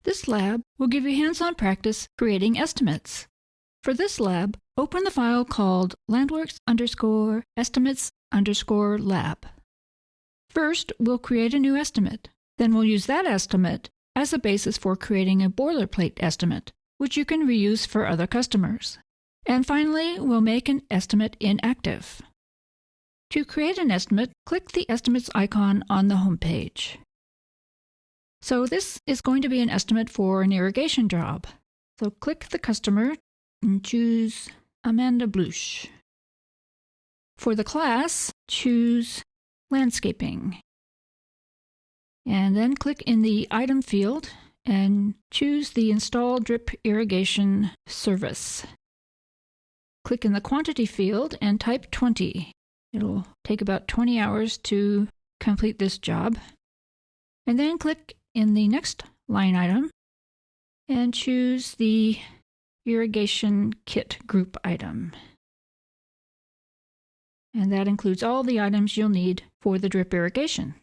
This lab will give you hands-on practice creating estimates. For this lab, open the file called landworks_estimates_lab. First, we'll create a new estimate. Then we'll use that estimate as a basis for creating a boilerplate estimate, which you can reuse for other customers. And finally, we'll make an estimate inactive. To create an estimate, click the Estimates icon on the home page. So this is going to be an estimate for an irrigation job. So click the customer and choose Amanda Bluch. For the class, choose Landscaping. And then click in the Item field and choose the Install Drip Irrigation Service. Click in the Quantity field and type 20. It'll take about 20 hours to complete this job. And then click in the next line item and choose the Irrigation Kit group item. And that includes all the items you'll need for the drip irrigation.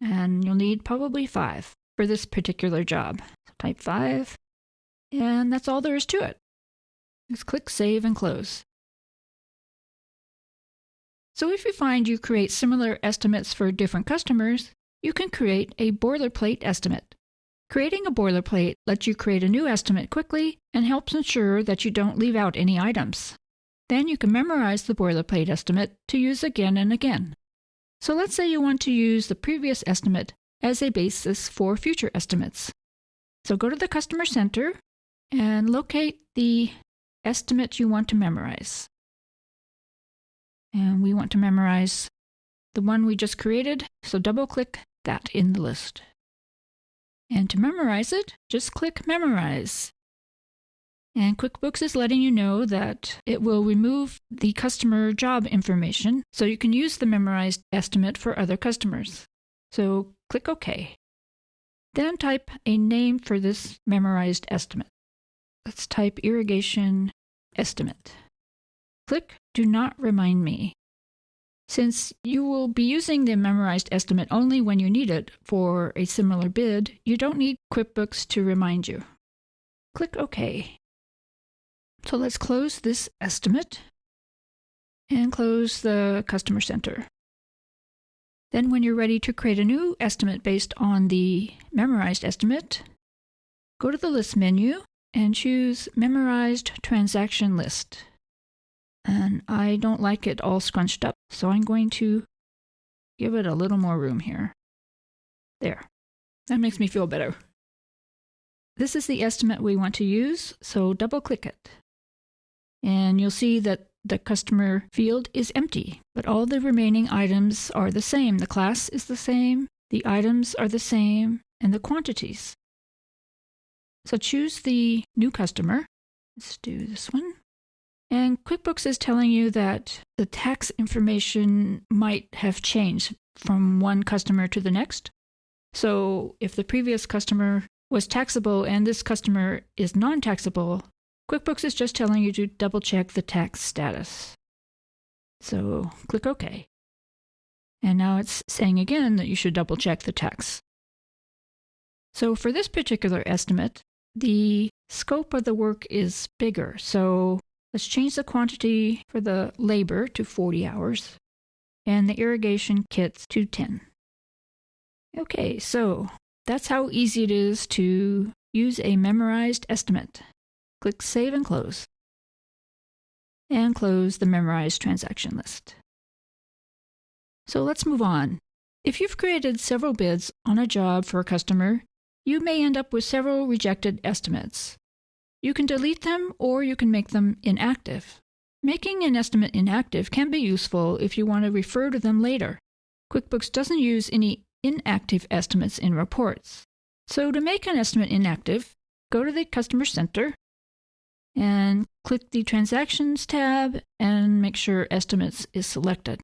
And you'll need probably 5 for this particular job. So type 5, and that's all there is to it. Just click Save and Close. So if you find you create similar estimates for different customers, you can create a boilerplate estimate. Creating a boilerplate lets you create a new estimate quickly and helps ensure that you don't leave out any items. Then you can memorize the boilerplate estimate to use again and again. So let's say you want to use the previous estimate as a basis for future estimates. So go to the Customer Center and locate the estimate you want to memorize. And we want to memorize the one we just created, so double-click that in the list. And to memorize it, just click Memorize. And Quickbooks is letting you know that it will remove the customer job information, so you can use the memorized estimate for other customers. So click OK. Then type a name for this memorized estimate. Let's type Irrigation Estimate. Click Do Not Remind Me. Since you will be using the memorized estimate only when you need it for a similar bid, you don't need Quickbooks to remind you. Click OK. So let's close this estimate and close the Customer Center. Then when you're ready to create a new estimate based on the memorized estimate, go to the List menu and choose Memorized Transaction List. And I don't like it all scrunched up, so I'm going to give it a little more room here. There. That makes me feel better. This is the estimate we want to use, so double-click it. And you'll see that the customer field is empty, but all the remaining items are the same. The class is the same, the items are the same, and the quantities. So choose the new customer. Let's do this one. And Quickbooks is telling you that the tax information might have changed from one customer to the next. So if the previous customer was taxable and this customer is non-taxable, Quickbooks is just telling you to double-check the tax status. So click OK. And now it's saying again that you should double-check the tax. So for this particular estimate, the scope of the work is bigger. So let's change the quantity for the labor to 40 hours and the irrigation kits to 10. Okay, so that's how easy it is to use a memorized estimate. Click Save and Close. And close the memorized transaction list. So let's move on. If you've created several bids on a job for a customer, you may end up with several rejected estimates. You can delete them or you can make them inactive. Making an estimate inactive can be useful if you want to refer to them later. QuickBooks doesn't use any inactive estimates in reports. So to make an estimate inactive, go to the Customer Center and click the Transactions tab and make sure Estimates is selected.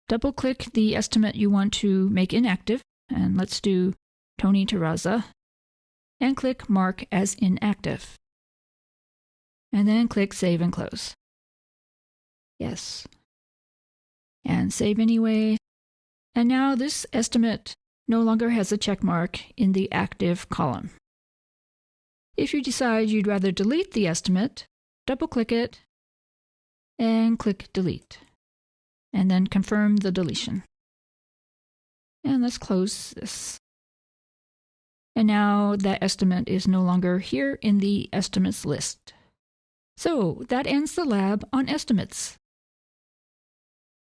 Double-click the estimate you want to make inactive, and let's do Tony Terraza, and click Mark as Inactive. And then click Save and Close. Yes. And Save Anyway. And now this estimate no longer has a check mark in the Active column. If you decide you'd rather delete the estimate, double-click it and click Delete, and then confirm the deletion. And let's close this. And now that estimate is no longer here in the estimates list. So that ends the lab on estimates.